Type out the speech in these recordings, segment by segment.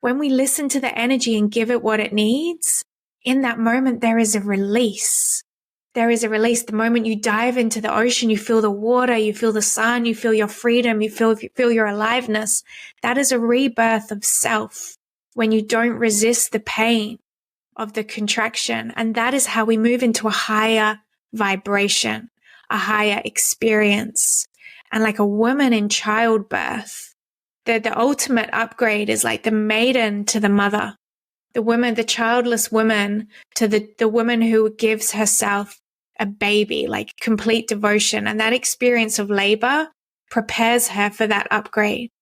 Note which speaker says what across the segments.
Speaker 1: when we listen to the energy and give it what it needs, in that moment, there is a release. There is a release. The moment you dive into the ocean, you feel the water, you feel the sun, you feel your freedom, you feel your aliveness. That is a rebirth of self when you don't resist the pain of the contraction. And that is how we move into a higher vibration, a higher experience. And like a woman in childbirth, the ultimate upgrade is like the maiden to the mother, the woman, the childless woman to the woman who gives herself a baby, like complete devotion. And that experience of labor prepares her for that upgrade.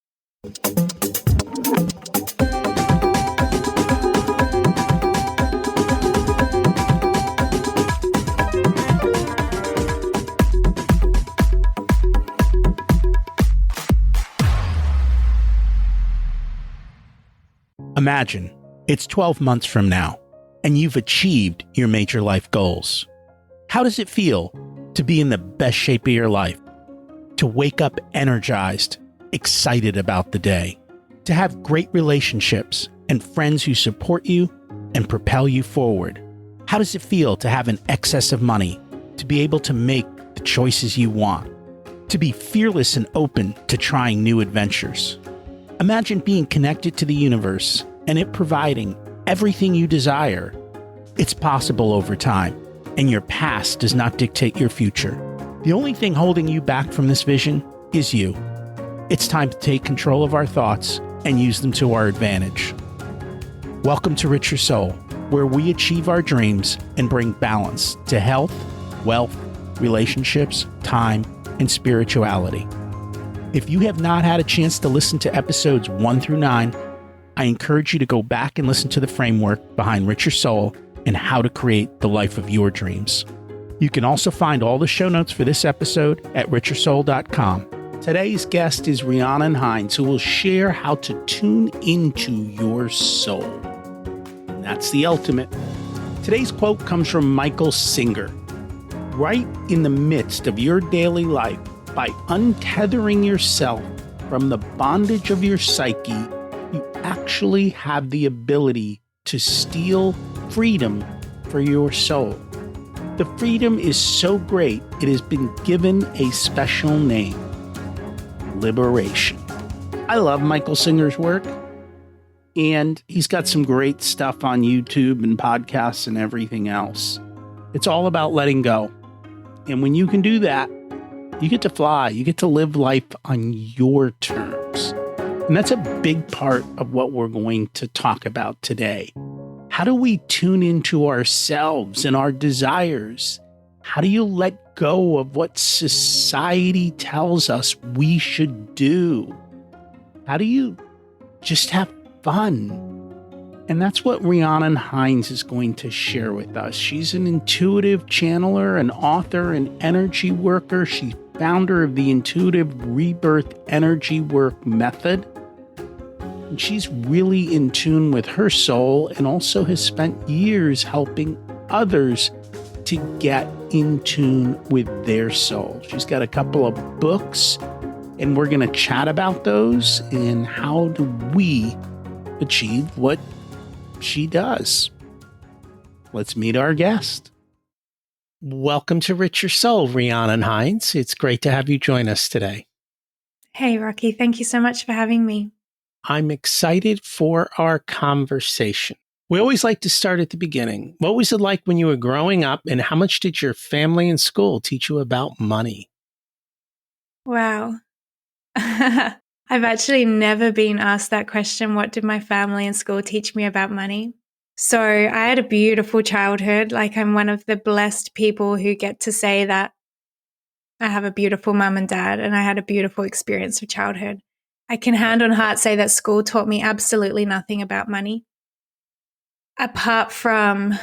Speaker 2: Imagine it's 12 months from now, and you've achieved your major life goals. How does it feel to be in the best shape of your life? To wake up energized, excited about the day? To have great relationships and friends who support you and propel you forward? How does it feel to have an excess of money, to be able to make the choices you want? To be fearless and open to trying new adventures? Imagine being connected to the universe and it providing everything you desire. It's possible over time, and your past does not dictate your future. The only thing holding you back from this vision is you. It's time to take control of our thoughts and use them to our advantage. Welcome to Richer Soul, where we achieve our dreams and bring balance to health, wealth, relationships, time, and spirituality. If you have not had a chance to listen to episodes 1 through 9, I encourage you to go back and listen to the framework behind Richer Soul and how to create the life of your dreams. You can also find all the show notes for this episode at richersoul.com. Today's guest is Rhiannon Heins, who will share how to tune into your soul. And that's the ultimate. Today's quote comes from Michael Singer. Right in the midst of your daily life, by untethering yourself from the bondage of your psyche, you actually have the ability to steal freedom for your soul. The freedom is so great, it has been given a special name: liberation. I love Michael Singer's work, and he's got some great stuff on YouTube and podcasts and everything else. It's all about letting go. And when you can do that, you get to fly. You get to live life on your terms. And that's a big part of what we're going to talk about today. How do we tune into ourselves and our desires? How do you let go of what society tells us we should do? How do you just have fun? And that's what Rhiannon Heins is going to share with us. She's an intuitive channeler, an author, an energy worker. She's founder of the Intuitive Rebirth Energy Work Method. And she's really in tune with her soul and also has spent years helping others to get in tune with their soul. She's got a couple of books, and we're going to chat about those and how do we achieve what she does. Let's meet our guest. Welcome to Richer Soul, Rhiannon Heins. It's great to have you join us today.
Speaker 1: Hey, Rocky. Thank you so much for having me.
Speaker 2: I'm excited for our conversation. We always like to start at the beginning. What was it like when you were growing up, and how much did your family and school teach you about money?
Speaker 1: Wow. I've actually never been asked that question. What did my family and school teach me about money? So I had a beautiful childhood. Like, I'm one of the blessed people who get to say that I have a beautiful mom and dad, and I had a beautiful experience of childhood. I can hand on heart say that school taught me absolutely nothing about money, apart from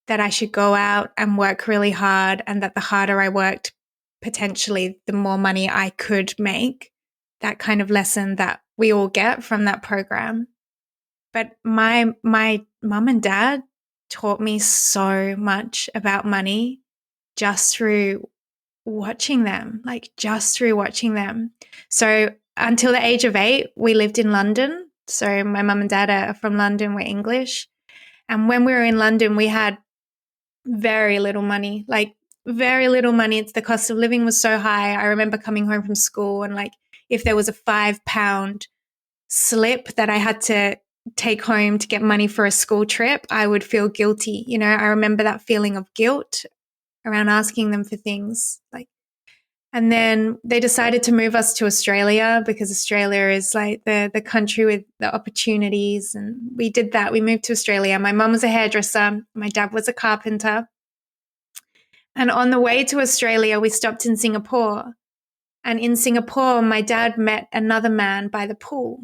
Speaker 1: that I should go out and work really hard, and that the harder I worked, potentially the more money I could make. That kind of lesson that we all get from that program. But my mom and dad taught me so much about money just through watching them, So until the age of 8, we lived in London. So my mum and dad are from London, we're English. And when we were in London, we had very little money, like very little money. It's the cost of living was so high. I remember coming home from school and like if there was a £5 slip that I had to take home to get money for a school trip, I would feel guilty. You know, I remember that feeling of guilt around asking them for things like. And then they decided to move us to Australia because Australia is like the country with the opportunities. And we did that. We moved to Australia. My mum was a hairdresser. My dad was a carpenter. And on the way to Australia, we stopped in Singapore. And in Singapore, my dad met another man by the pool.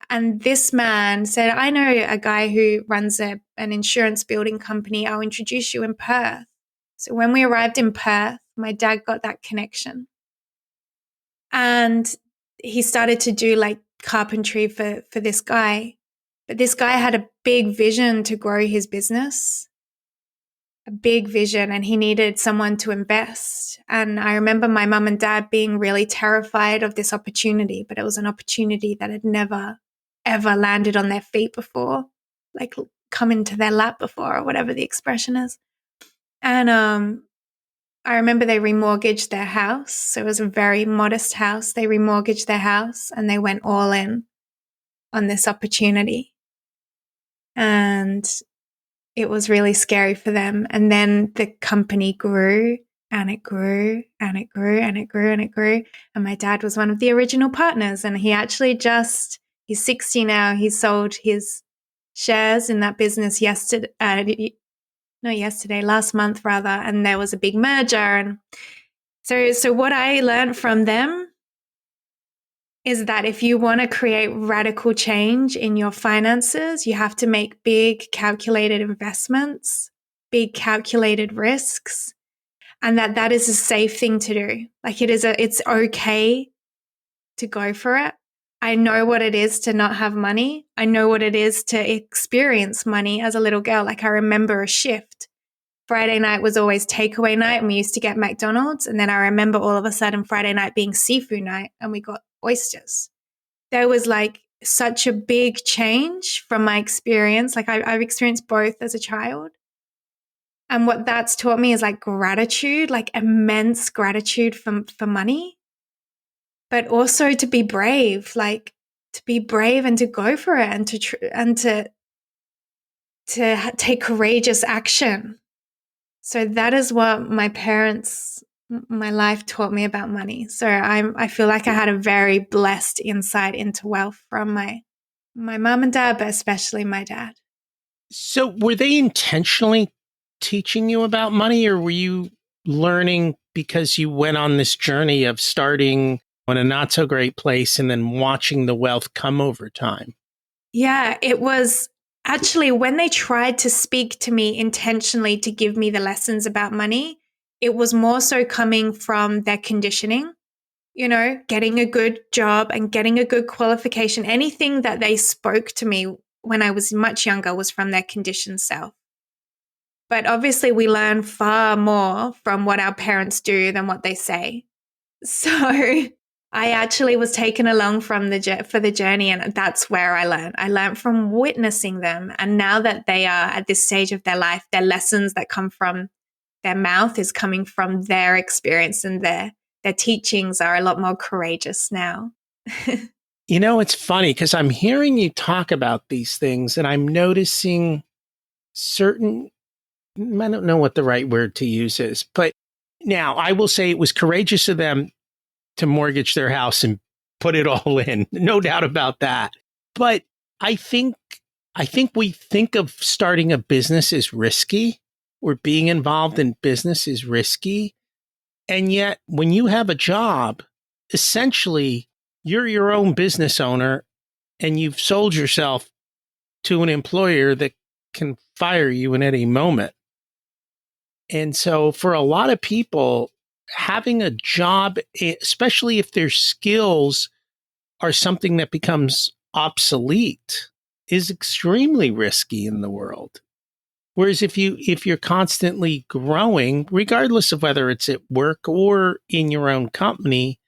Speaker 1: And this man said, I know a guy who runs an insurance building company. I'll introduce you in Perth. So when we arrived in Perth, my dad got that connection. And he started to do like carpentry for this guy. But this guy had a big vision to grow his business, a big vision, and he needed someone to invest. And I remember my mum and dad being really terrified of this opportunity, but it was an opportunity that had never, ever landed on their feet before, like come into their lap before, or whatever the expression is. And I remember they remortgaged their house. So it was a very modest house. They remortgaged their house and they went all in on this opportunity. And it was really scary for them. And then the company grew and it grew and it grew and it grew and it grew. And my dad was one of the original partners. And he actually he's 60 now. He sold his shares in that business last month rather. And there was a big merger. And so what I learned from them is that if you want to create radical change in your finances, you have to make big calculated investments, big calculated risks, and that is a safe thing to do. Like it's okay to go for it. I know what it is to not have money. I know what it is to experience money as a little girl. Like I remember a shift. Friday night was always takeaway night and we used to get McDonald's. And then I remember all of a sudden Friday night being seafood night and we got oysters. There was like such a big change from my experience. Like I've experienced both as a child. And what that's taught me is like gratitude, like immense gratitude for money, but also to be brave, like to be brave and to go for it and to take courageous action. So that is what my life taught me about money. So I feel like I had a very blessed insight into wealth from my mom and dad, but especially my dad.
Speaker 2: So were they intentionally teaching you about money, or were you learning because you went on this journey of starting in a not so great place and then watching the wealth come over time?
Speaker 1: Yeah, it was actually when they tried to speak to me intentionally to give me the lessons about money, it was more so coming from their conditioning, you know, getting a good job and getting a good qualification. Anything that they spoke to me when I was much younger was from their conditioned self. But obviously we learn far more from what our parents do than what they say. So I actually was taken along for the journey, and that's where I learned. I learned from witnessing them. And now that they are at this stage of their life, their lessons that come from their mouth is coming from their experience, and their teachings are a lot more courageous now.
Speaker 2: You know, it's funny because I'm hearing you talk about these things and I'm noticing certain, I don't know what the right word to use is, but now I will say it was courageous of them to mortgage their house and put it all in. No doubt about that. But I think we think of starting a business as risky, or being involved in business is risky. And yet when you have a job, essentially you're your own business owner and you've sold yourself to an employer that can fire you in any moment. And so for a lot of people, having a job, especially if their skills are something that becomes obsolete, is extremely risky in the world. Whereas if you're constantly growing, regardless of whether it's at work or in your own company,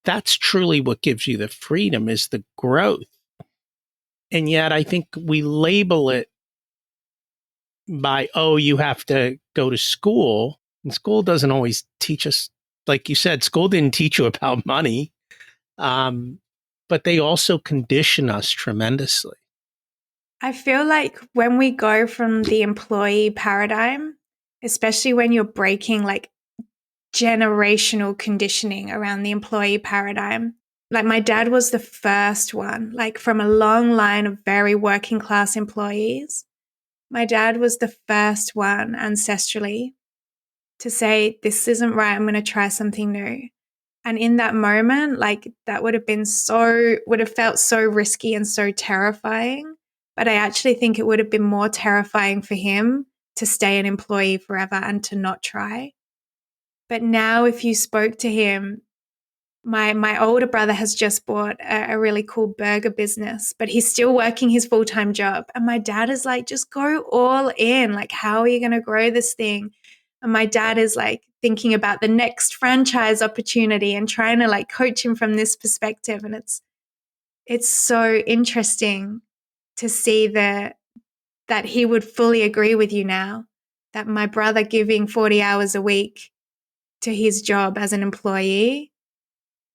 Speaker 2: that's truly what gives you the freedom, is the growth. And yet I think we label it by, oh, you have to go to school. And school doesn't always teach us, like you said, school didn't teach you about money. Um, but they also condition us tremendously.
Speaker 1: I feel like when we go from the employee paradigm, especially when you're breaking like generational conditioning around the employee paradigm, like my dad was the first one, like from a long line of very working class employees. My dad was the first one ancestrally to say, this isn't right. I'm going to try something new. And in that moment, like that would have felt so risky and so terrifying. But I actually think it would have been more terrifying for him to stay an employee forever and to not try. But now if you spoke to him, my older brother has just bought a really cool burger business, but he's still working his full-time job. And my dad is like, just go all in. Like, how are you going to grow this thing? And my dad is like thinking about the next franchise opportunity and trying to like coach him from this perspective. And it's so interesting to see that he would fully agree with you now, that my brother giving 40 hours a week to his job as an employee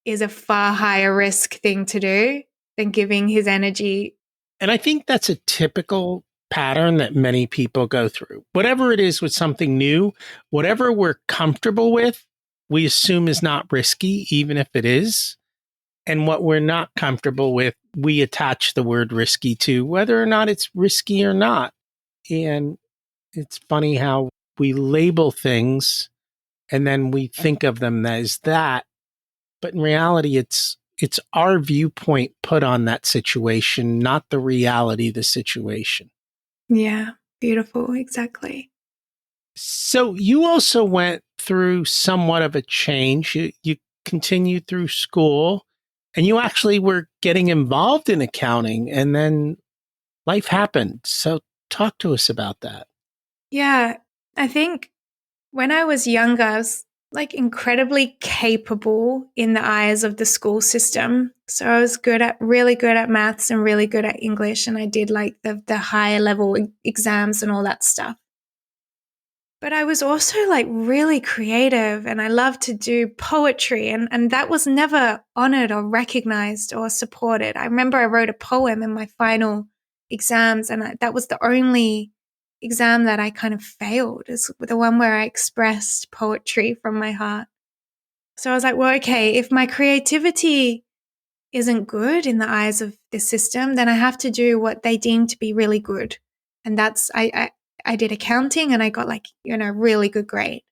Speaker 1: is a far higher risk thing to do than giving his energy.
Speaker 2: And I think that's a typical pattern that many people go through. Whatever it is with something new, whatever we're comfortable with, we assume is not risky, even if it is. And what we're not comfortable with, we attach the word risky to, whether or not it's risky or not. And it's funny how we label things and then we think of them as that. But in reality, it's our viewpoint put on that situation, not the reality of the situation.
Speaker 1: Yeah, beautiful. Exactly.
Speaker 2: So you also went through somewhat of a change. You continued through school and you actually were getting involved in accounting and then life happened. So talk to us about that.
Speaker 1: Yeah, I think when I was younger, I was like incredibly capable in the eyes of the school system. So I was really good at maths and really good at English. And I did like the higher level exams and all that stuff. But I was also like really creative and I loved to do poetry and that was never honored or recognized or supported. I remember I wrote a poem in my final exams and that was the only exam that I kind of failed, is the one where I expressed poetry from my heart. So I was like, well, okay, if my creativity isn't good in the eyes of the system, then I have to do what they deem to be really good. And that's, I did accounting and I got like, really good grade.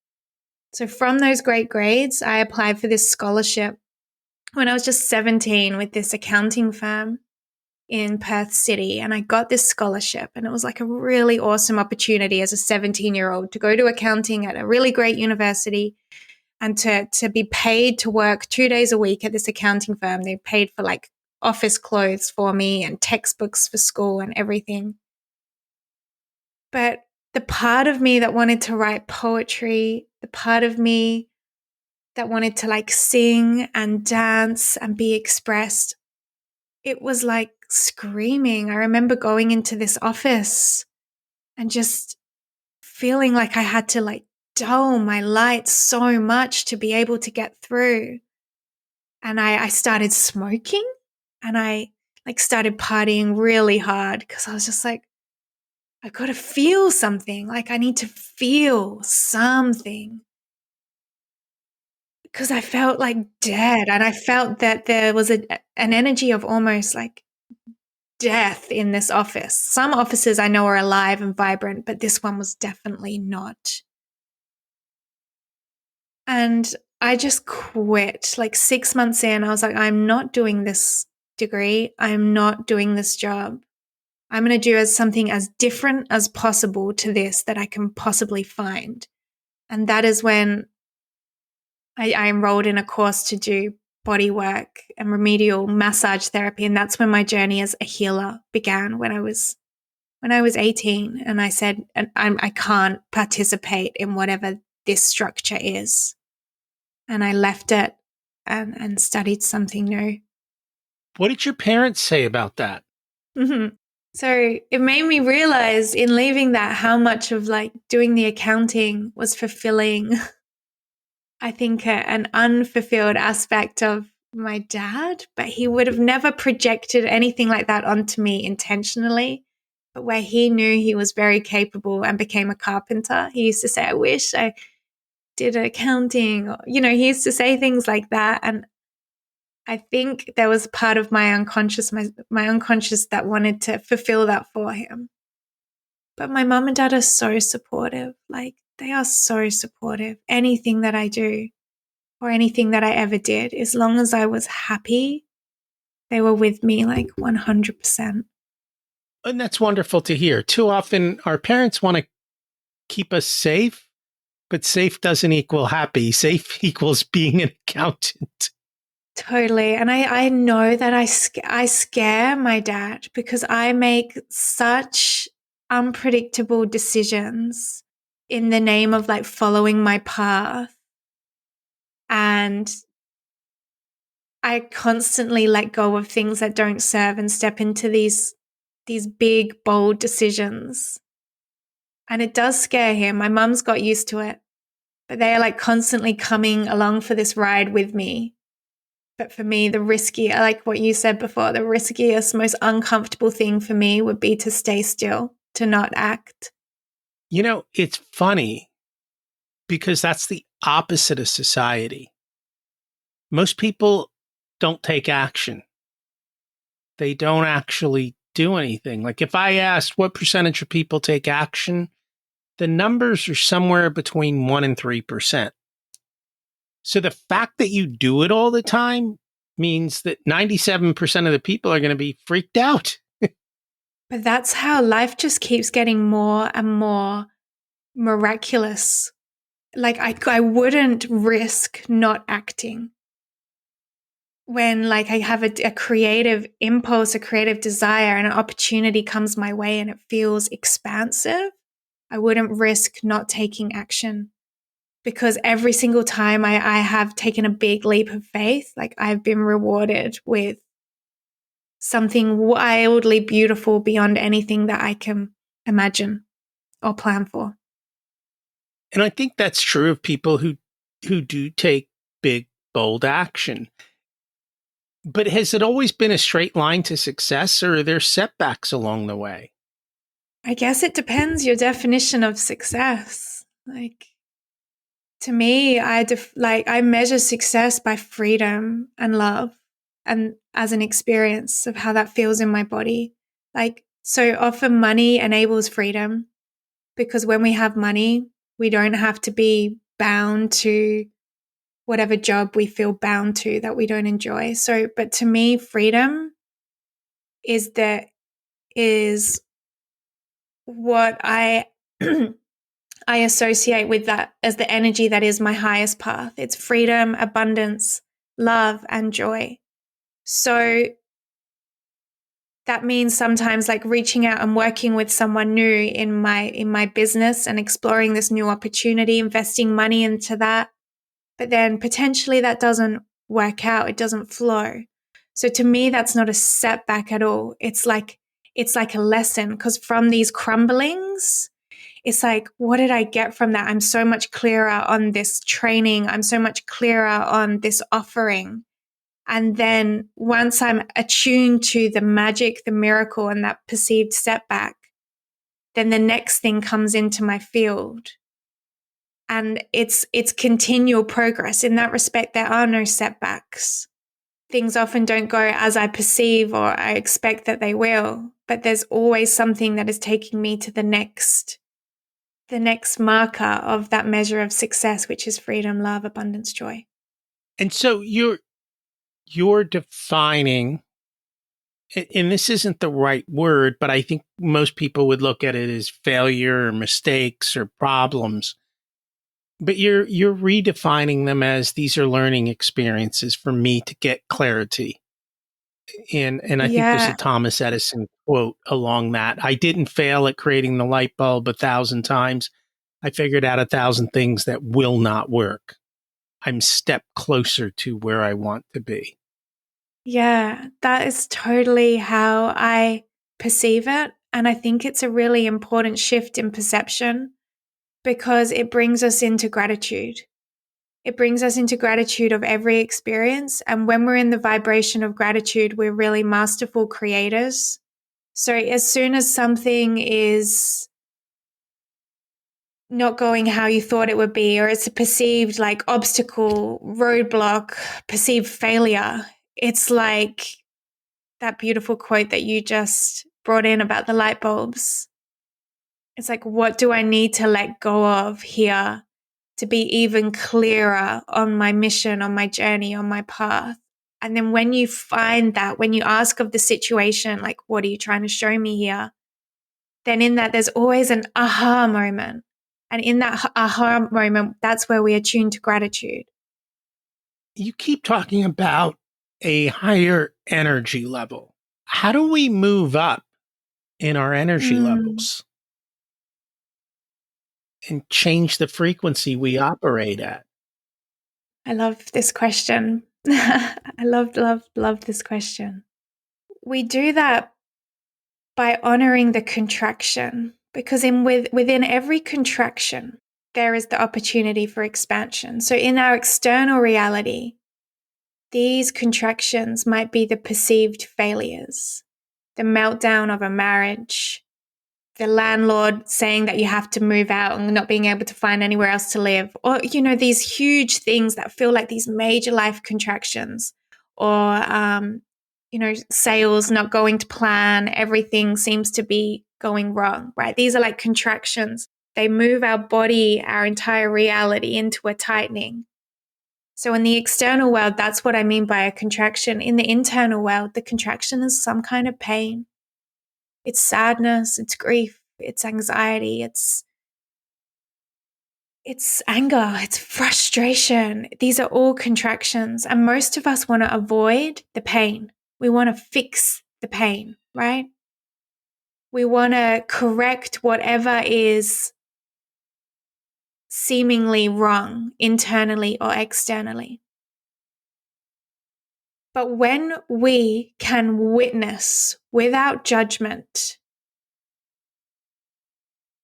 Speaker 1: So from those great grades, I applied for this scholarship when I was just 17 with this accounting firm in Perth City. And I got this scholarship and it was like a really awesome opportunity as a 17-year-old to go to accounting at a really great university and to be paid to work 2 days a week at this accounting firm. They paid for like office clothes for me and textbooks for school and everything. But the part of me that wanted to write poetry, the part of me that wanted to like sing and dance and be expressed, it was like screaming. I remember going into this office and just feeling like I had to like dull my light so much to be able to get through. And I started smoking and I like started partying really hard because I was just like, I got to feel something. Like I need to feel something because I felt like dead. And I felt that there was an energy of almost like death in this office. Some offices I know are alive and vibrant, but this one was definitely not. And I just quit. Like 6 months in, I was like, I'm not doing this degree. I'm not doing this job. I'm going to do something as different as possible to this that I can possibly find. And that is when I enrolled in a course to do body work and remedial massage therapy. And that's when my journey as a healer began when I was 18. And I said, I can't participate in whatever this structure is. And I left it and studied something new.
Speaker 2: What did your parents say about that?
Speaker 1: So it made me realize in leaving that how much of like doing the accounting was fulfilling, I think, an unfulfilled aspect of my dad, but he would have never projected anything like that onto me intentionally. But where he knew he was very capable and became a carpenter, he used to say, I wish I did accounting. He used to say things like that. And I think there was part of my unconscious, my unconscious that wanted to fulfill that for him. But my mum and dad are so supportive. Like, they are so supportive. Anything that I do or anything that I ever did, as long as I was happy, they were with me like 100%.
Speaker 2: And that's wonderful to hear. Too often, our parents want to keep us safe, but safe doesn't equal happy. Safe equals being an accountant.
Speaker 1: Totally. And I know that I scare my dad because I make such unpredictable decisions in the name of like following my path. And I constantly let go of things that don't serve and step into these big, bold decisions. And it does scare him. My mum's got used to it, but they are like constantly coming along for this ride with me. But for me, like what you said before, the riskiest, most uncomfortable thing for me would be to stay still, to not act.
Speaker 2: It's funny because that's the opposite of society. Most people don't take action. They don't actually do anything. Like if I asked what percentage of people take action, the numbers are somewhere between 1% and 3%. So the fact that you do it all the time means that 97% of the people are going to be freaked out.
Speaker 1: But that's how life just keeps getting more and more miraculous. Like I wouldn't risk not acting. When like I have a creative impulse, a creative desire, and an opportunity comes my way and it feels expansive, I wouldn't risk not taking action. Because every single time I have taken a big leap of faith, like I've been rewarded with something wildly beautiful beyond anything that I can imagine or plan for.
Speaker 2: And I think that's true of people who do take big, bold action. But has it always been a straight line to success, or are there setbacks along the way?
Speaker 1: I guess it depends your definition of success. Like, to me, I measure success by freedom and love, and as an experience of how that feels in my body. Like, so often money enables freedom because when we have money, we don't have to be bound to whatever job we feel bound to that we don't enjoy. So, but to me, freedom is what I I associate with that as the energy that is my highest path. It's freedom, abundance, love, and joy. So that means sometimes like reaching out and working with someone new in my business and exploring this new opportunity, investing money into that. But then potentially that doesn't work out. It doesn't flow. So to me, that's not a setback at all. It's like a lesson, because from these crumblings, it's like, what did I get from that? I'm so much clearer on this training. I'm so much clearer on this offering. And then once I'm attuned to the magic, the miracle, and that perceived setback, then the next thing comes into my field. And it's continual progress. In that respect, there are no setbacks. Things often don't go as I perceive or I expect that they will, but there's always something that is taking me to the next marker of that measure of success, which is freedom, love, abundance, joy.
Speaker 2: And so you're defining, and this isn't the right word, but I think most people would look at it as failure or mistakes or problems. But you're redefining them as these are learning experiences for me to get clarity. And I think there's a
Speaker 1: Yeah.
Speaker 2: Thomas Edison quote along that. I didn't fail at creating the light bulb 1,000 times. I figured out 1,000 things that will not work. I'm step closer to where I want to be.
Speaker 1: Yeah, that is totally how I perceive it. And I think it's a really important shift in perception because it brings us into gratitude. It brings us into gratitude of every experience. And when we're in the vibration of gratitude, we're really masterful creators. So as soon as something is not going how you thought it would be, or it's a perceived like obstacle, roadblock, perceived failure, it's like that beautiful quote that you just brought in about the light bulbs. It's like, what do I need to let go of here to be even clearer on my mission, on my journey, on my path? And then when you find that, when you ask of the situation, like, what are you trying to show me here? Then in that, there's always an aha moment. And in that aha moment, that's where we attune to gratitude.
Speaker 2: You keep talking about a higher energy level. How do we move up in our energy levels and change the frequency we operate at?
Speaker 1: I love this question. I love this question. We do that by honoring the contraction, because within every contraction, there is the opportunity for expansion. So in our external reality, these contractions might be the perceived failures, the meltdown of a marriage, the landlord saying that you have to move out and not being able to find anywhere else to live, or, these huge things that feel like these major life contractions, or, sales not going to plan, everything seems to be going wrong, right? These are like contractions. They move our body, our entire reality into a tightening. So in the external world, that's what I mean by a contraction. In the internal world, the contraction is some kind of pain. It's sadness, it's grief, it's anxiety, it's anger, it's frustration. These are all contractions. And most of us want to avoid the pain. We want to fix the pain, right? We want to correct whatever is seemingly wrong internally or externally. But when we can witness without judgment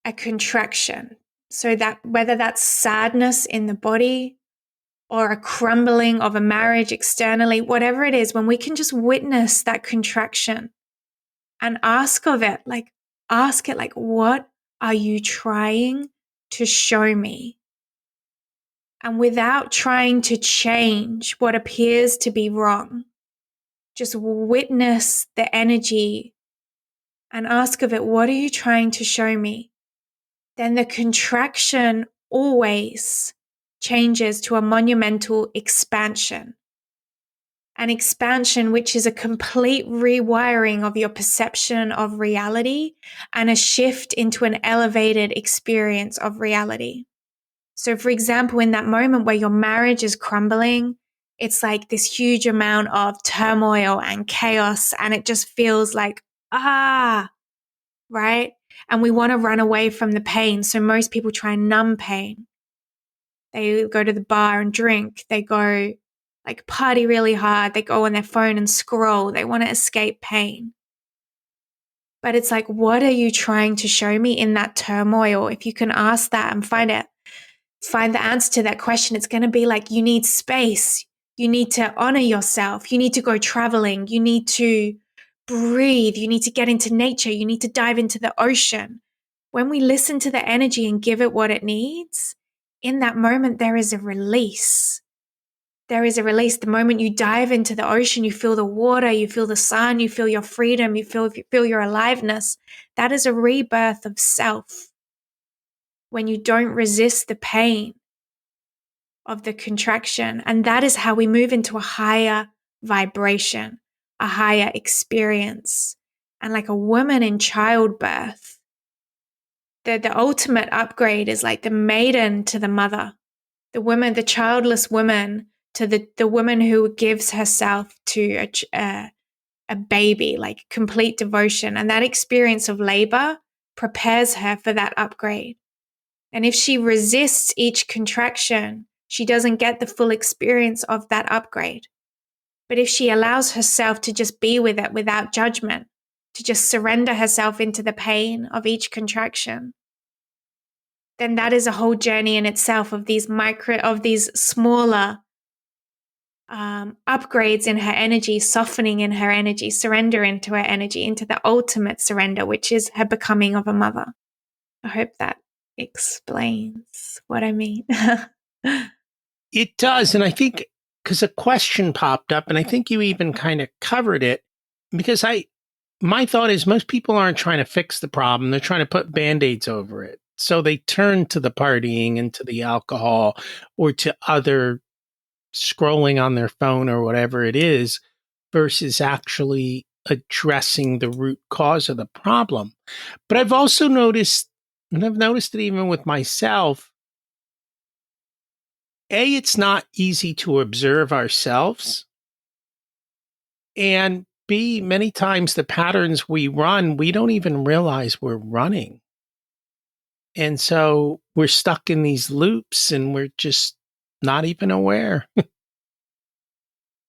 Speaker 1: a contraction, so that whether that's sadness in the body or a crumbling of a marriage externally, whatever it is, when we can just witness that contraction and ask it, like, what are you trying to show me? And without trying to change what appears to be wrong, just witness the energy and ask of it, what are you trying to show me? Then the contraction always changes to a monumental expansion. An expansion which is a complete rewiring of your perception of reality and a shift into an elevated experience of reality. So, for example, in that moment where your marriage is crumbling, it's like this huge amount of turmoil and chaos, and it just feels like, right? And we want to run away from the pain. So most people try and numb pain. They go to the bar and drink. They go like party really hard. They go on their phone and scroll. They want to escape pain. But it's like, what are you trying to show me in that turmoil? If you can ask that and find the answer to that question, it's going to be like, you need space. You need to honor yourself. You need to go traveling. You need to breathe. You need to get into nature. You need to dive into the ocean. When we listen to the energy and give it what it needs, in that moment, there is a release. There is a release. The moment you dive into the ocean, you feel the water, you feel the sun, you feel your freedom, you feel your aliveness. That is a rebirth of self. When you don't resist the pain of the contraction. And that is how we move into a higher vibration, a higher experience. And like a woman in childbirth, the ultimate upgrade is like the maiden to the mother, the woman, the childless woman to the woman who gives herself to a baby, like complete devotion. And that experience of labor prepares her for that upgrade. And if she resists each contraction, she doesn't get the full experience of that upgrade. But if she allows herself to just be with it without judgment, to just surrender herself into the pain of each contraction, then that is a whole journey in itself of these smaller upgrades in her energy, softening in her energy, surrender into her energy, into the ultimate surrender, which is her becoming of a mother. I hope that explains what I mean.
Speaker 2: It does. And I think because a question popped up, and I think you even kind of covered it, because my thought is most people aren't trying to fix the problem. They're trying to put band-aids over it. So they turn to the partying and to the alcohol or to other scrolling on their phone or whatever it is versus actually addressing the root cause of the problem. But I've also noticed, and I've noticed it even with myself, it's not easy to observe ourselves. And B, many times the patterns we run, we don't even realize we're running. And so we're stuck in these loops and we're just not even aware.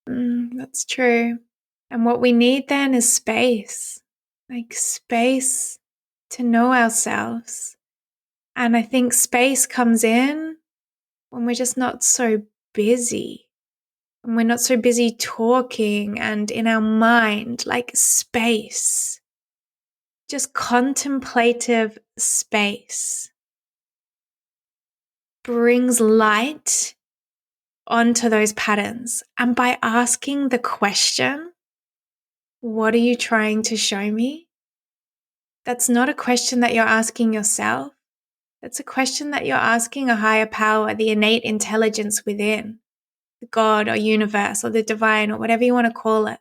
Speaker 1: That's true. And what we need then is space, like space to know ourselves. And I think space comes in when we're just not so busy. When we're not so busy talking and in our mind, like space, just contemplative space brings light onto those patterns. And by asking the question, what are you trying to show me? That's not a question that you're asking yourself. That's a question that you're asking a higher power, the innate intelligence within, the God or universe or the divine or whatever you want to call it.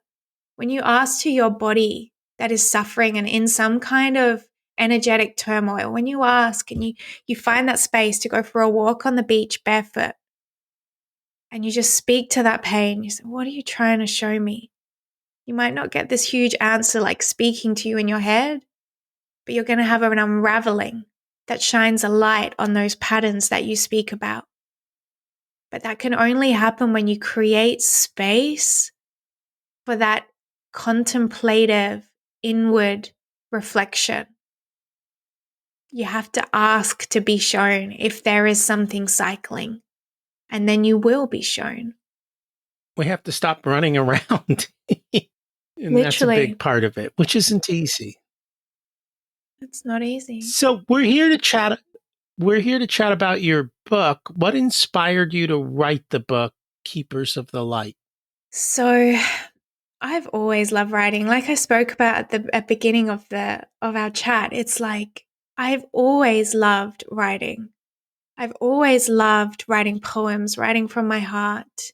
Speaker 1: When you ask to your body that is suffering and in some kind of energetic turmoil, when you ask and you find that space to go for a walk on the beach barefoot and you just speak to that pain, you say, what are you trying to show me? You might not get this huge answer like speaking to you in your head, but you're going to have an unraveling that shines a light on those patterns that you speak about. But that can only happen when you create space for that contemplative inward reflection. You have to ask to be shown if there is something cycling, and then you will be shown.
Speaker 2: We have to stop running around. And that's a
Speaker 1: Literally.
Speaker 2: big part of it, which isn't easy.
Speaker 1: It's not easy.
Speaker 2: So we're here to chat. We're here to chat about your book. What inspired you to write the book, Keepers of the Light?
Speaker 1: So I've always loved writing. Like I spoke about at the beginning of our chat, it's like I've always loved writing. I've always loved writing poems, writing from my heart.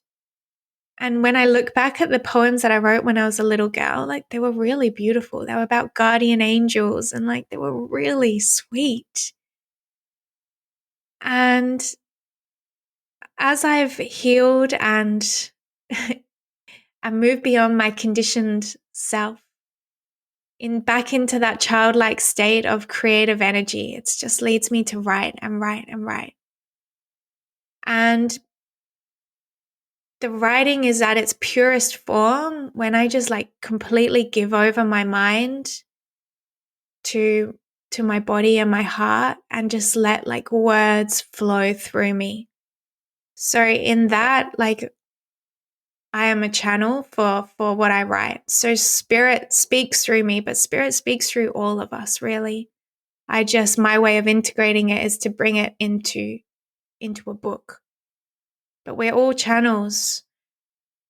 Speaker 1: And when I look back at the poems that I wrote when I was a little girl, like they were really beautiful. They were about guardian angels and like they were really sweet. And as I've healed and moved beyond my conditioned self, back into that childlike state of creative energy, it just leads me to write and write and write. And the writing is at its purest form when I just like completely give over my mind to my body and my heart and just let like words flow through me. So in that, like I am a channel for what I write. So spirit speaks through me, but spirit speaks through all of us, really. My way of integrating it is to bring it into a book. But we're all channels.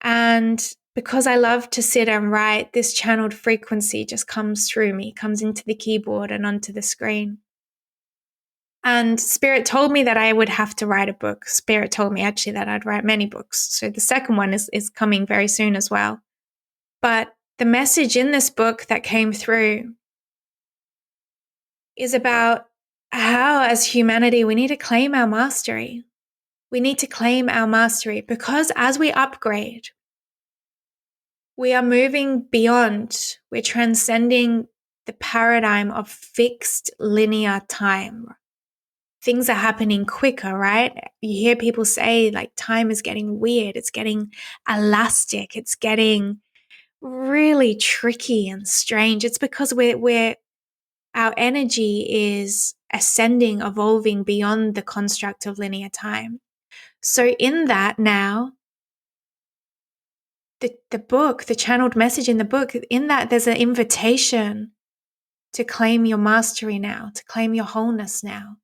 Speaker 1: And because I love to sit and write, this channeled frequency just comes through me, comes into the keyboard and onto the screen. And Spirit told me that I would have to write a book. Spirit told me actually that I'd write many books. So the second one is coming very soon as well. But the message in this book that came through is about how, as humanity, we need to claim our mastery. We need to claim our mastery because as we upgrade, we are moving beyond, we're transcending the paradigm of fixed linear time. Things are happening quicker, right? You hear people say like time is getting weird, it's getting elastic, it's getting really tricky and strange. It's because our energy is ascending, evolving beyond the construct of linear time. So in that now, the book, the channeled message in the book, in that there's an invitation to claim your mastery now, to claim your wholeness now.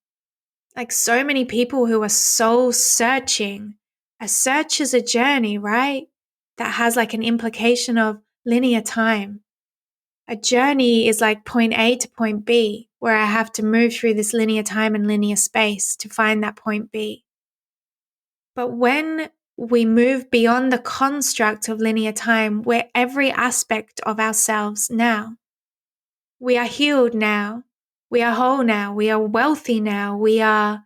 Speaker 1: Like so many people who are soul searching, a search is a journey, right? That has like an implication of linear time. A journey is like point A to point B, where I have to move through this linear time and linear space to find that point B. But when we move beyond the construct of linear time, we're every aspect of ourselves now. We are healed now. We are whole now. We are wealthy now. We are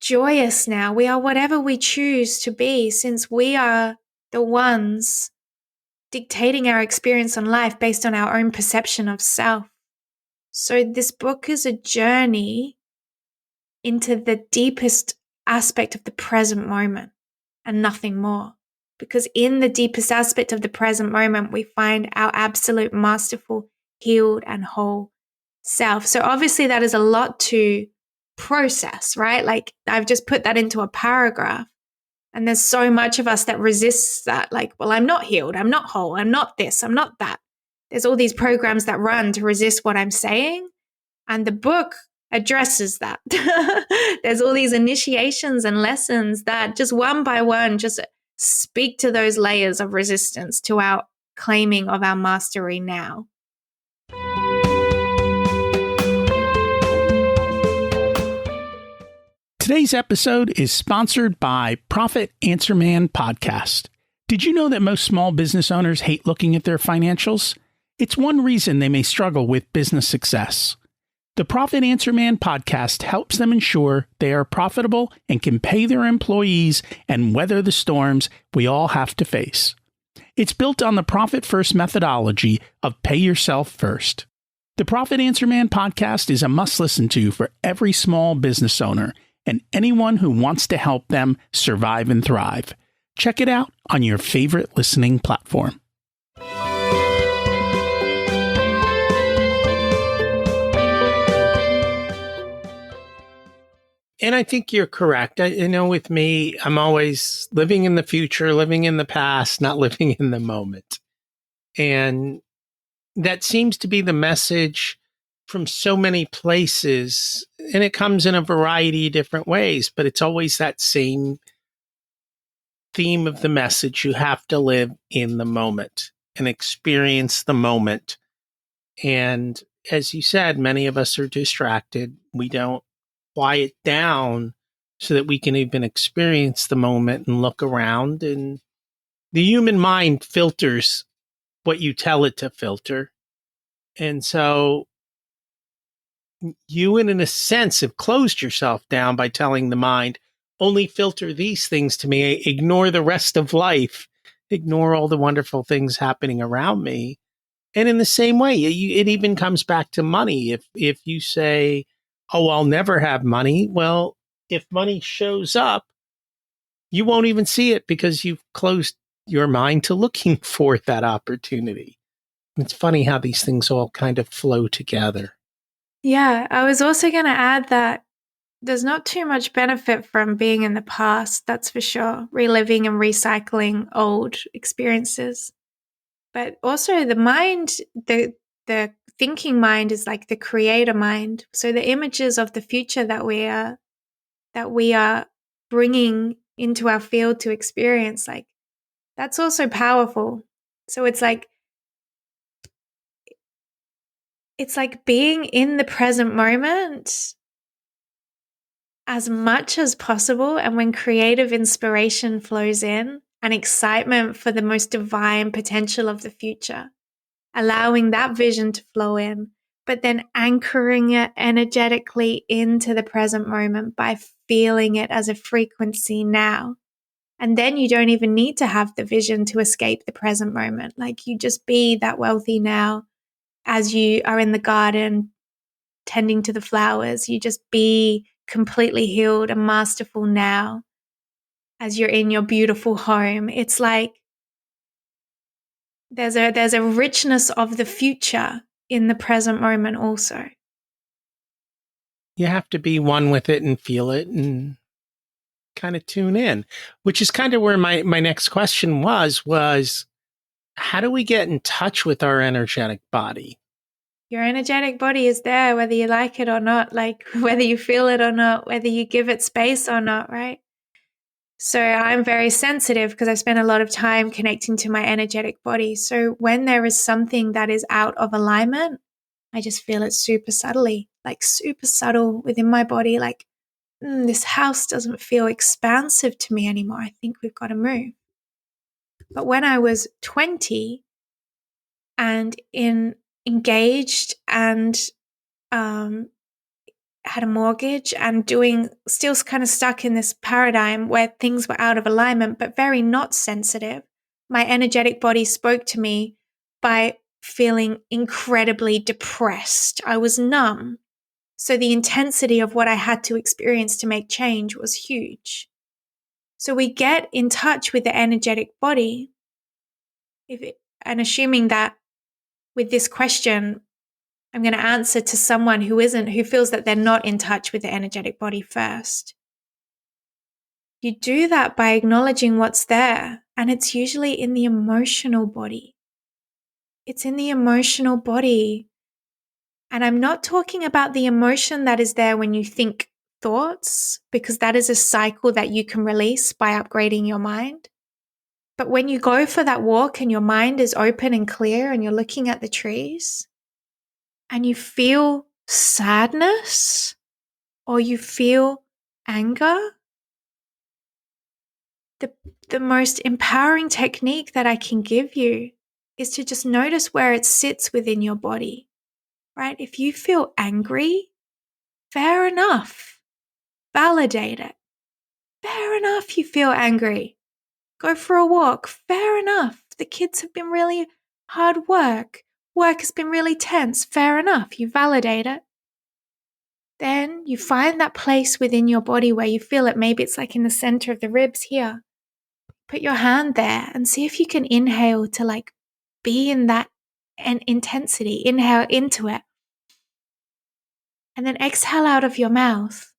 Speaker 1: joyous now. We are whatever we choose to be, since we are the ones dictating our experience on life based on our own perception of self. So this book is a journey into the deepest aspect of the present moment and nothing more. Because in the deepest aspect of the present moment, we find our absolute masterful, healed, and whole self. So obviously that is a lot to process, right? Like I've just put that into a paragraph. And there's so much of us that resists that. Like, well, I'm not healed. I'm not whole. I'm not this. I'm not that. There's all these programs that run to resist what I'm saying. And the book addresses that. There's all these initiations and lessons that just one by one just speak to those layers of resistance to our claiming of our mastery now.
Speaker 2: Today's episode is sponsored by Profit Answer Man Podcast. Did you know that most small business owners hate looking at their financials? It's one reason they may struggle with business success. The Profit Answer Man podcast helps them ensure they are profitable and can pay their employees and weather the storms we all have to face. It's built on the Profit First methodology of pay yourself first. The Profit Answer Man podcast is a must listen to for every small business owner and anyone who wants to help them survive and thrive. Check it out on your favorite listening platform.
Speaker 3: And I think you're correct. With me, I'm always living in the future, living in the past, not living in the moment. And that seems to be the message from so many places. And it comes in a variety of different ways, but it's always that same theme of the message. You have to live in the moment and experience the moment. And as you said, many of us are distracted. We don't quiet down so that we can even experience the moment and look around. And the human mind filters what you tell it to filter. And so you, in a sense, have closed yourself down by telling the mind, only filter these things to me, ignore the rest of life, ignore all the wonderful things happening around me. And in the same way, it even comes back to money. If you say, oh, I'll never have money. Well, if money shows up, you won't even see it because you've closed your mind to looking for that opportunity. It's funny how these things all kind of flow together.
Speaker 1: Yeah, I was also going to add that there's not too much benefit from being in the past, that's for sure, reliving and recycling old experiences. But also the mind, the thinking mind is like the creator mind. So the images of the future that we are bringing into our field to experience, like that's also powerful. So it's like being in the present moment as much as possible. And when creative inspiration flows in and excitement for the most divine potential of the future, allowing that vision to flow in, but then anchoring it energetically into the present moment by feeling it as a frequency now. And then you don't even need to have the vision to escape the present moment. Like you just be that wealthy now as you are in the garden tending to the flowers. You just be completely healed and masterful now as you're in your beautiful home. It's like There's a richness of the future in the present moment also.
Speaker 3: You have to be one with it and feel it and kind of tune in, which is kind of where my next question was how do we get in touch with our energetic body?
Speaker 1: Your energetic body is there, whether you like it or not, like whether you feel it or not, whether you give it space or not, right? So I'm very sensitive because I spend a lot of time connecting to my energetic body. So when there is something that is out of alignment, I just feel it super subtly, like super subtle within my body, like this house doesn't feel expansive to me anymore. I think we've got to move. But when I was 20 and engaged and had a mortgage and still kind of stuck in this paradigm where things were out of alignment, but very not sensitive, my energetic body spoke to me by feeling incredibly depressed. I was numb. So the intensity of what I had to experience to make change was huge. So we get in touch with the energetic body, and assuming that with this question, I'm going to answer to someone who feels that they're not in touch with the energetic body first. You do that by acknowledging what's there, and it's usually in the emotional body. It's in the emotional body. And I'm not talking about the emotion that is there when you think thoughts, because that is a cycle that you can release by upgrading your mind. But when you go for that walk and your mind is open and clear and you're looking at the trees and you feel sadness or you feel anger, the most empowering technique that I can give you is to just notice where it sits within your body, right? If you feel angry, fair enough. Validate it. Fair enough you feel angry. Go for a walk. Fair enough. The kids have been really hard work. Work has been really tense. Fair enough. You validate it. Then you find that place within your body where you feel it. Maybe it's like in the center of the ribs here. Put your hand there and see if you can inhale to like be in that intensity. Inhale into it. And then exhale out of your mouth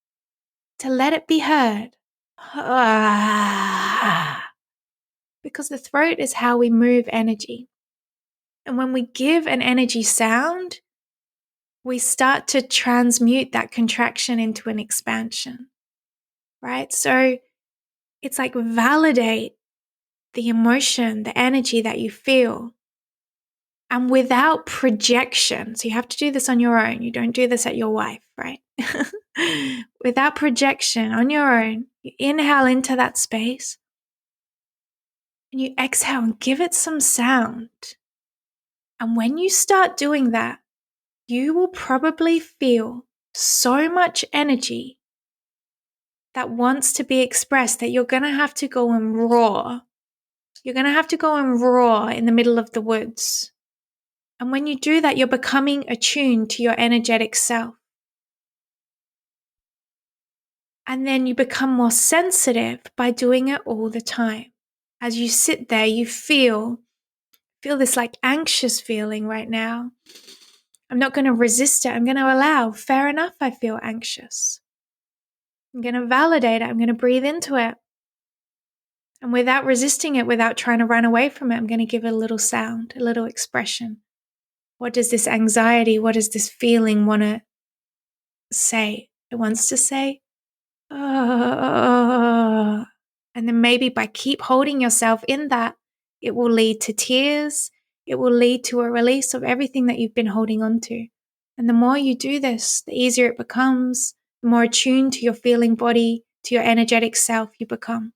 Speaker 1: to let it be heard. Because the throat is how we move energy. And when we give an energy sound, we start to transmute that contraction into an expansion, right? So it's like validate the emotion, the energy that you feel. And without projection, so you have to do this on your own. You don't do this at your wife, right? Without projection, on your own, you inhale into that space and you exhale and give it some sound. And when you start doing that, you will probably feel so much energy that wants to be expressed that you're going to have to go and roar. You're going to have to go and roar in the middle of the woods. And when you do that, you're becoming attuned to your energetic self. And then you become more sensitive by doing it all the time. As you sit there, you feel this like anxious feeling right now. I'm not going to resist it. I'm going to allow. Fair enough, I feel anxious. I'm going to validate it. I'm going to breathe into it. And without resisting it, without trying to run away from it, I'm going to give it a little sound, a little expression. What does this anxiety, what does this feeling want to say? It wants to say, oh. And then maybe by keep holding yourself in that, it will lead to tears. It will lead to a release of everything that you've been holding on to. And the more you do this, the easier it becomes, the more attuned to your feeling body, to your energetic self you become.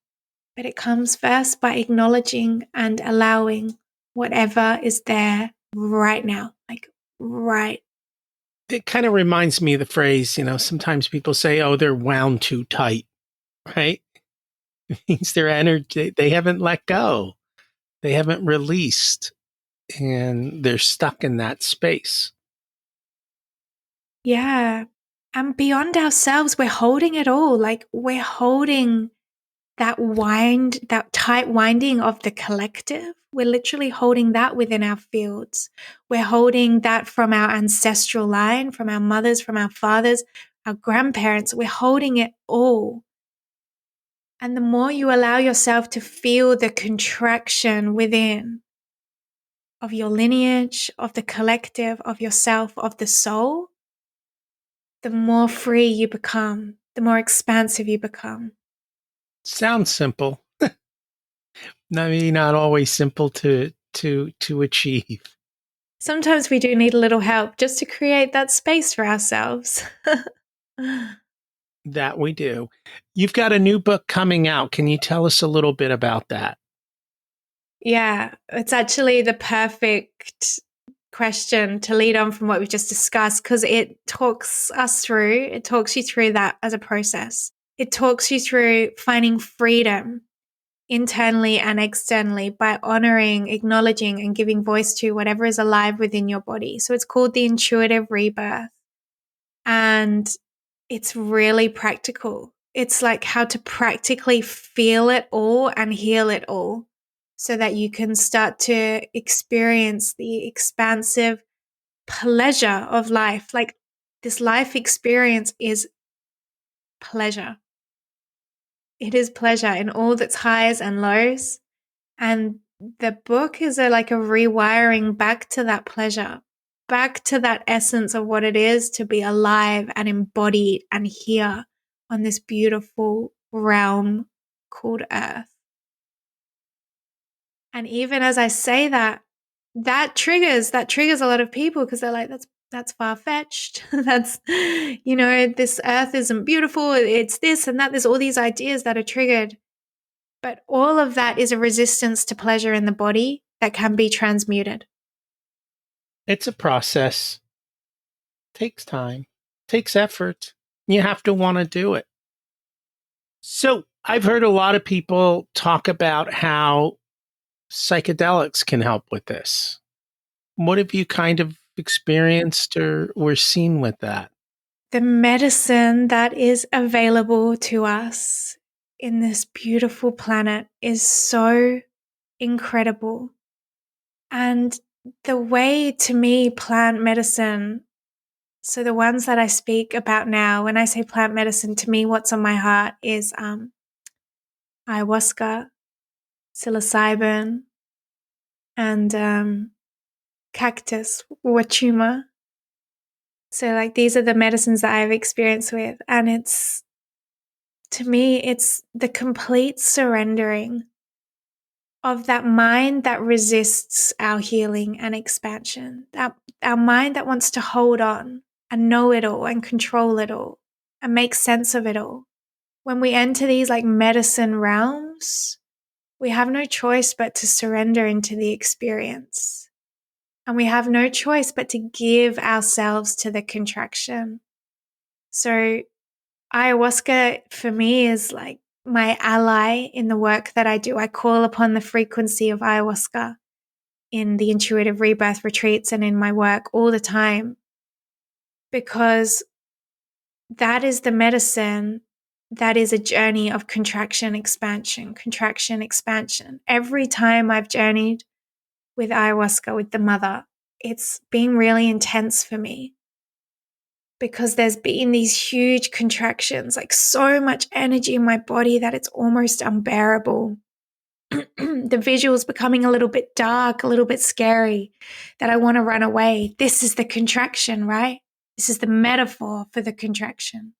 Speaker 1: But it comes first by acknowledging and allowing whatever is there right now, like right.
Speaker 3: It kind of reminds me of the phrase, sometimes people say, oh, they're wound too tight, right? It means their energy, they haven't let go. They haven't released and they're stuck in that space.
Speaker 1: Yeah. And beyond ourselves, we're holding it all. Like we're holding that tight winding of the collective. We're literally holding that within our fields. We're holding that from our ancestral line, from our mothers, from our fathers, our grandparents. We're holding it all. And the more you allow yourself to feel the contraction within of your lineage, of the collective, of yourself, of the soul, the more free you become, the more expansive you become.
Speaker 3: Sounds simple. Maybe not always simple to achieve.
Speaker 1: Sometimes we do need a little help just to create that space for ourselves.
Speaker 3: That we do. You've got a new book coming out. Can you tell us a little bit about that?
Speaker 1: Yeah, it's actually the perfect question to lead on from what we've just discussed, because it talks you through that as a process. It talks you through finding freedom internally and externally by honoring, acknowledging, and giving voice to whatever is alive within your body. So it's called the intuitive rebirth. And it's really practical. It's like how to practically feel it all and heal it all so that you can start to experience the expansive pleasure of life. Like, this life experience is pleasure. It is pleasure in all its highs and lows. And the book is like a rewiring back to that pleasure, back to that essence of what it is to be alive and embodied and here on this beautiful realm called Earth. And even as I say that, that triggers a lot of people, because they're like, that's far-fetched. That's, this Earth isn't beautiful. It's this and that. There's all these ideas that are triggered. But all of that is a resistance to pleasure in the body that can be transmuted.
Speaker 3: It's a process. Takes time. Takes effort. You have to want to do it. So I've heard a lot of people talk about how psychedelics can help with this. What have you kind of experienced or seen with that?
Speaker 1: The medicine that is available to us in this beautiful planet is so incredible. And the way, to me, plant medicine, so the ones that I speak about now, when I say plant medicine, to me, what's on my heart is ayahuasca, psilocybin, and cactus, wachuma. So like these are the medicines that I've experienced with. And to me, it's the complete surrendering of that mind that resists our healing and expansion, that our mind that wants to hold on and know it all and control it all and make sense of it all. When we enter these like medicine realms, we have no choice but to surrender into the experience. And we have no choice but to give ourselves to the contraction. So ayahuasca for me is like my ally in the work that I do. I call upon the frequency of ayahuasca in the intuitive rebirth retreats and in my work all the time, because that is the medicine that is a journey of contraction, expansion, contraction, expansion. Every time I've journeyed with ayahuasca, with the mother, it's been really intense for me, because there's been these huge contractions, like so much energy in my body that it's almost unbearable. The visuals becoming a little bit dark, a little bit scary, that I want to run away. This is the contraction, right? This is the metaphor for the contraction.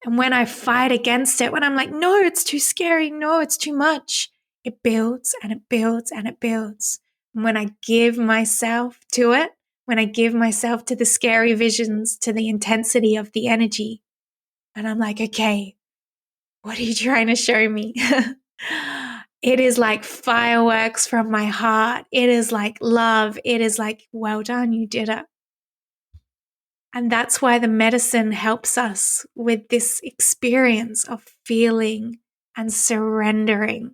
Speaker 1: And when I fight against it, when I'm like, no, it's too scary, no, it's too much, it builds and it builds and it builds. And when I give myself to it, when I give myself to the scary visions, to the intensity of the energy, and I'm like, okay, what are you trying to show me? It is like fireworks from my heart. It is like love. It is like, well done, you did it. And that's why the medicine helps us with this experience of feeling and surrendering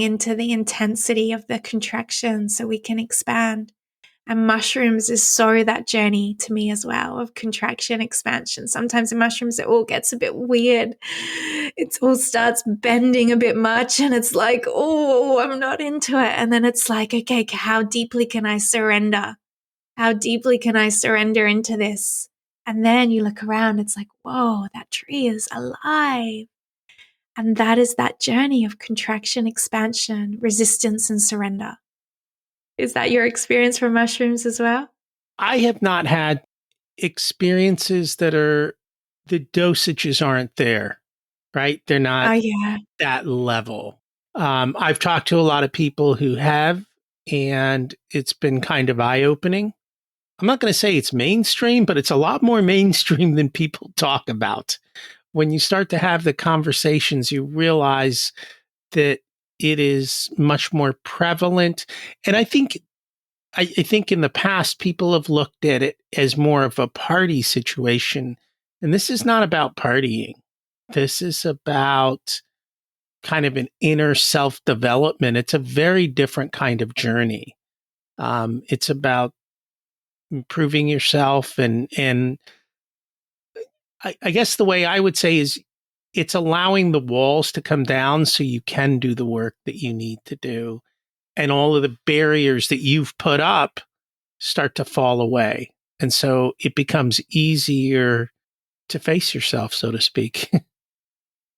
Speaker 1: into the intensity of the contraction so we can expand. And mushrooms is so that journey to me as well, of contraction, expansion. Sometimes in mushrooms, it all gets a bit weird. It all starts bending a bit much, and it's like, oh, I'm not into it. And then it's like, okay, how deeply can I surrender? How deeply can I surrender into this? And then you look around, it's like, whoa, that tree is alive. And that is that journey of contraction, expansion, resistance, and surrender. Is that your experience from mushrooms as well?
Speaker 3: I have not had experiences that are, the dosages aren't there, right? They're
Speaker 1: Oh,
Speaker 3: not
Speaker 1: yeah.
Speaker 3: that level. I've talked to a lot of people who have, and it's been kind of eye opening. I'm not going to say it's mainstream, but it's a lot more mainstream than people talk about. When you start to have the conversations, you realize that it is much more prevalent. And I think in the past, people have looked at it as more of a party situation. And this is not about partying. This is about kind of an inner self development. It's a very different kind of journey. It's about improving yourself, and I guess the way I would say is it's allowing the walls to come down so you can do the work that you need to do, and all of the barriers that you've put up start to fall away. And so it becomes easier to face yourself, so to speak.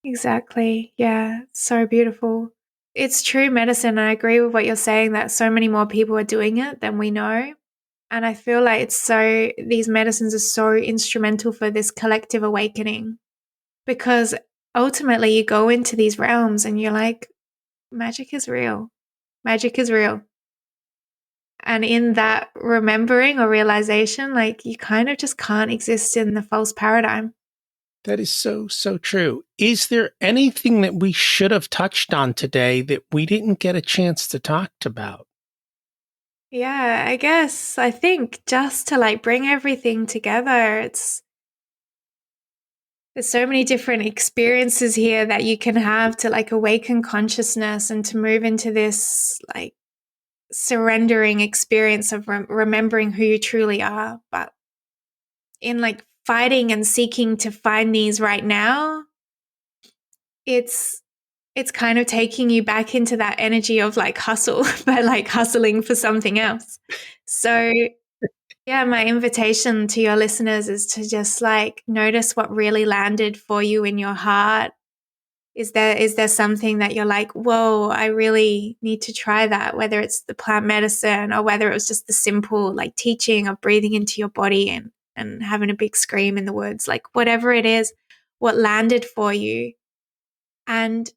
Speaker 1: Exactly. Yeah. So beautiful. It's true medicine. I agree with what you're saying that so many more people are doing it than we know. And I feel like these medicines are so instrumental for this collective awakening, because ultimately you go into these realms and you're like, magic is real. Magic is real. And in that remembering or realization, like, you kind of just can't exist in the false paradigm.
Speaker 3: That is so, so true. Is there anything that we should have touched on today that we didn't get a chance to talk about?
Speaker 1: Yeah, I think just to like bring everything together, there's so many different experiences here that you can have to like awaken consciousness and to move into this like surrendering experience of remembering who you truly are. But in like fighting and seeking to find these right now, it's kind of taking you back into that energy of like hustle, but like hustling for something else. So yeah, my invitation to your listeners is to just like notice what really landed for you in your heart. Is there something that you're like, whoa, I really need to try that, whether it's the plant medicine or whether it was just the simple like teaching of breathing into your body and having a big scream in the woods, like whatever it is, what landed for you, and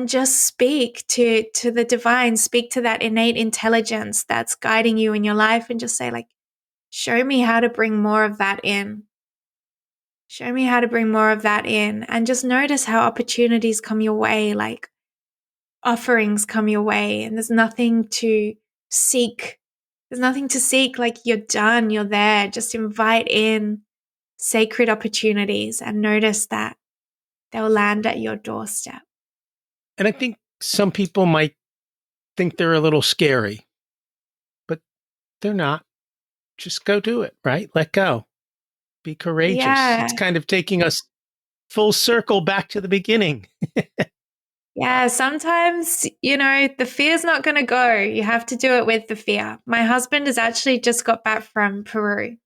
Speaker 1: just speak to the divine, speak to that innate intelligence that's guiding you in your life, and just say like, show me how to bring more of that in. Show me how to bring more of that in. And just notice how opportunities come your way, like offerings come your way, and there's nothing to seek. There's nothing to seek. Like, you're done, you're there. Just invite in sacred opportunities and notice that they'll land at your doorstep.
Speaker 3: And I think some people might think they're a little scary, but they're not. Just go do it, right? Let go. Be courageous.
Speaker 1: Yeah.
Speaker 3: It's kind of taking us full circle back to the beginning.
Speaker 1: Yeah, sometimes, the fear's not going to go. You have to do it with the fear. My husband has actually just got back from Peru,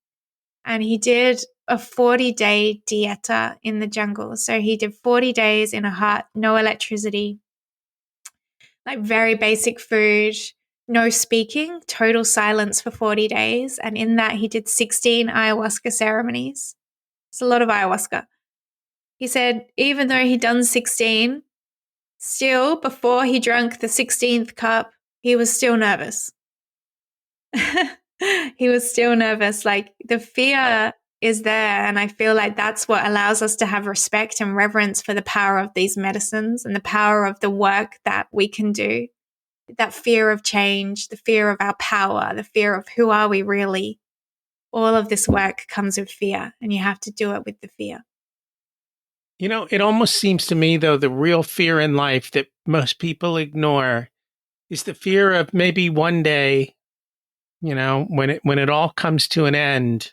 Speaker 1: and he did a 40-day dieta in the jungle. So he did 40 days in a hut, no electricity, like very basic food, no speaking, total silence for 40 days. And in that, he did 16 ayahuasca ceremonies. It's a lot of ayahuasca. He said, even though he'd done 16, still, before he drank the 16th cup, he was still nervous. He was still nervous. Like, the fear is there. And I feel like that's what allows us to have respect and reverence for the power of these medicines and the power of the work that we can do. That fear of change, the fear of our power, the fear of who are we really. All of this work comes with fear, and you have to do it with the fear.
Speaker 3: It almost seems to me, though, the real fear in life that most people ignore is the fear of maybe one day When it all comes to an end,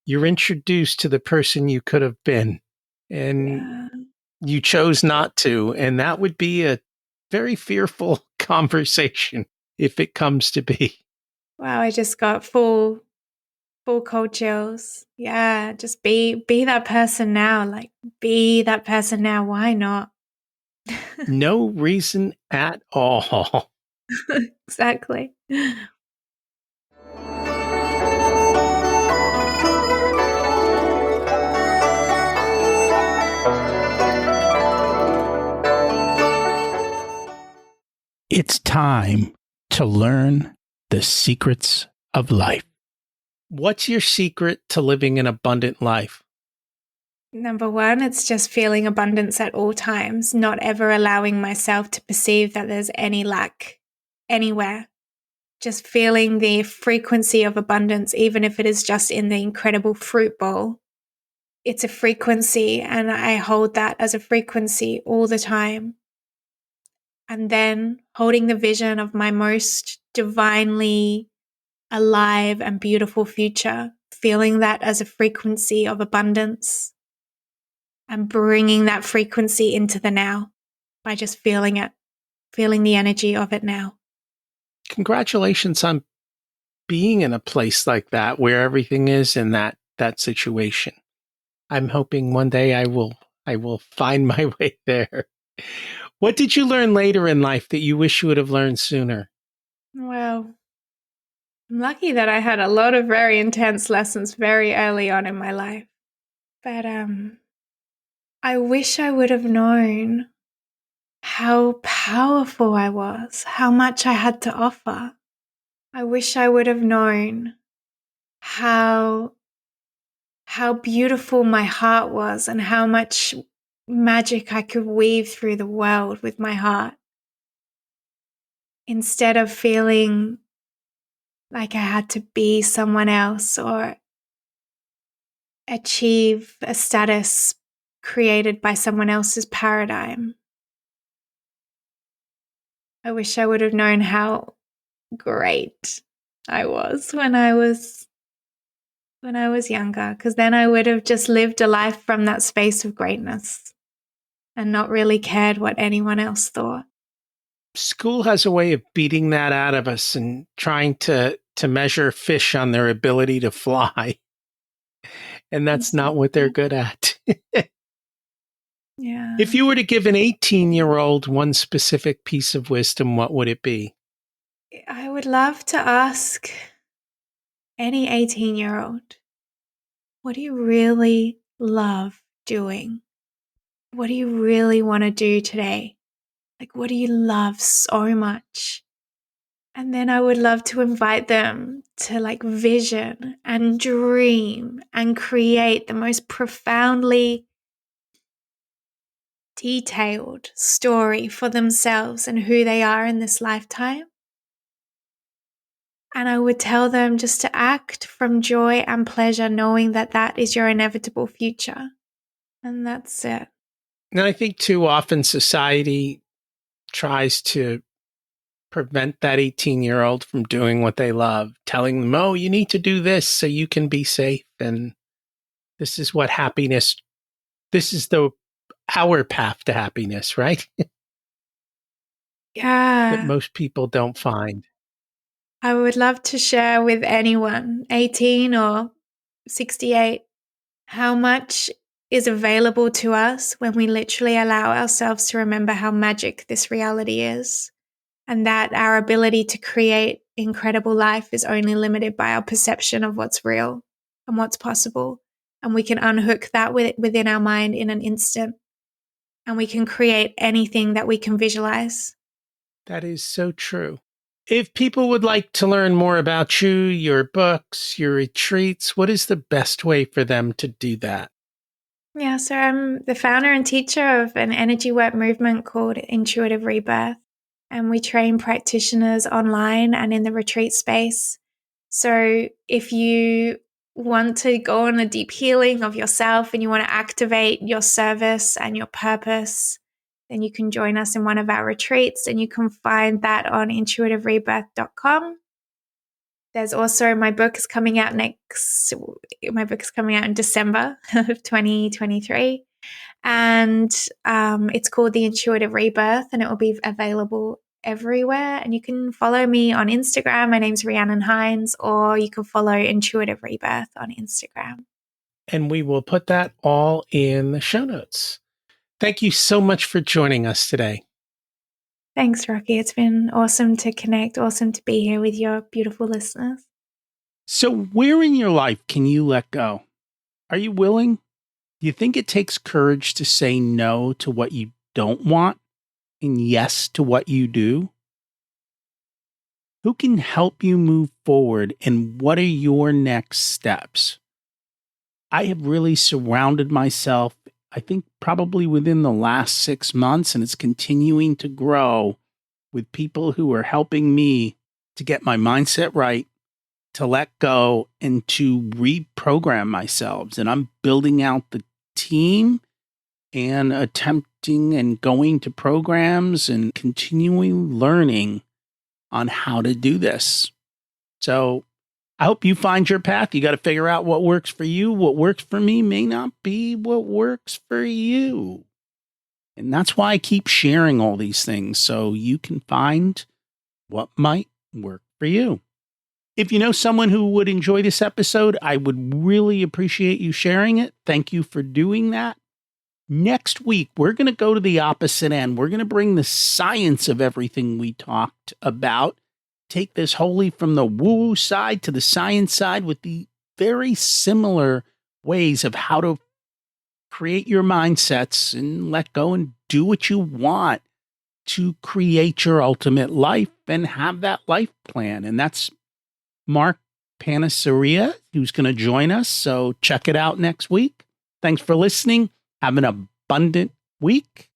Speaker 3: you're introduced to the person you could have been, and
Speaker 1: Yeah.
Speaker 3: you chose not to. And that would be a very fearful conversation if it comes to be.
Speaker 1: Wow, I just got full cold chills. Yeah, just be that person now. Like, be that person now. Why not?
Speaker 3: No reason at all.
Speaker 1: Exactly.
Speaker 2: It's time to learn the secrets of life.
Speaker 3: What's your secret to living an abundant life?
Speaker 1: Number one, it's just feeling abundance at all times, not ever allowing myself to perceive that there's any lack anywhere. Just feeling the frequency of abundance, even if it is just in the incredible fruit bowl. It's a frequency, and I hold that as a frequency all the time. And then holding the vision of my most divinely alive and beautiful future, feeling that as a frequency of abundance, and bringing that frequency into the now by just feeling it, feeling the energy of it now.
Speaker 3: Congratulations on being in a place like that where everything is in that situation. I'm hoping one day I will find my way there. What did you learn later in life that you wish you would have learned sooner?
Speaker 1: Well, I'm lucky that I had a lot of very intense lessons very early on in my life. But I wish I would have known how powerful I was, how much I had to offer. I wish I would have known how beautiful my heart was and how much magic I could weave through the world with my heart. Instead of feeling like I had to be someone else or achieve a status created by someone else's paradigm. I wish I would have known how great I was when I was younger, because then I would have just lived a life from that space of greatness and not really cared what anyone else thought.
Speaker 3: School has a way of beating that out of us and trying to measure fish on their ability to fly. And that's not what they're good at.
Speaker 1: Yeah.
Speaker 3: If you were to give an 18-year-old one specific piece of wisdom, what would it be?
Speaker 1: I would love to ask any 18-year-old, what do you really love doing? What do you really want to do today? Like, what do you love so much? And then I would love to invite them to vision and dream and create the most profoundly detailed story for themselves and who they are in this lifetime. And I would tell them just to act from joy and pleasure, knowing that that is your inevitable future. And that's it.
Speaker 3: And I think too often society tries to prevent that 18-year-old from doing what they love, telling them, oh, you need to do this so you can be safe. And this is what happiness, this is our path to happiness, right? That
Speaker 1: Yeah.
Speaker 3: most people don't find.
Speaker 1: I would love to share with anyone, 18 or 68, how much is available to us when we literally allow ourselves to remember how magic this reality is, and that our ability to create incredible life is only limited by our perception of what's real and what's possible. And we can unhook that within our mind in an instant, and we can create anything that we can visualize.
Speaker 3: That is so true. If people would like to learn more about you, your books, your retreats, what is the best way for them to do that?
Speaker 1: Yeah, so I'm the founder and teacher of an energy work movement called Intuitive Rebirth, and we train practitioners online and in the retreat space. So if you want to go on a deep healing of yourself and you want to activate your service and your purpose, then you can join us in one of our retreats, and you can find that on intuitiverebirth.com. There's also my book is coming out in December of 2023. And it's called The Intuitive Rebirth, and it will be available everywhere. And you can follow me on Instagram. My name's Rhiannon Heins, or you can follow Intuitive Rebirth on Instagram.
Speaker 3: And we will put that all in the show notes. Thank you so much for joining us today.
Speaker 1: Thanks, Rocky. It's been awesome to connect, awesome to be here with your beautiful listeners.
Speaker 2: So where in your life can you let go? Are you willing? Do you think it takes courage to say no to what you don't want and yes to what you do? Who can help you move forward, and what are your next steps? I have really surrounded myself, I think probably within the last 6 months, and it's continuing to grow, with people who are helping me to get my mindset right, to let go, and to reprogram myself. And I'm building out the team and attempting and going to programs and continuing learning on how to do this. So I hope you find your path. You got to figure out what works for you. What works for me may not be what works for you. And that's why I keep sharing all these things, so you can find what might work for you. If you know someone who would enjoy this episode, I would really appreciate you sharing it. Thank you for doing that. Next week, we're going to go to the opposite end. We're going to bring the science of everything we talked about, take this wholly from the woo-woo side to the science side with the very similar ways of how to create your mindsets and let go and do what you want to create your ultimate life and have that life plan. And that's Mark Panasseria, who's going to join us. So check it out next week. Thanks for listening. Have an abundant week.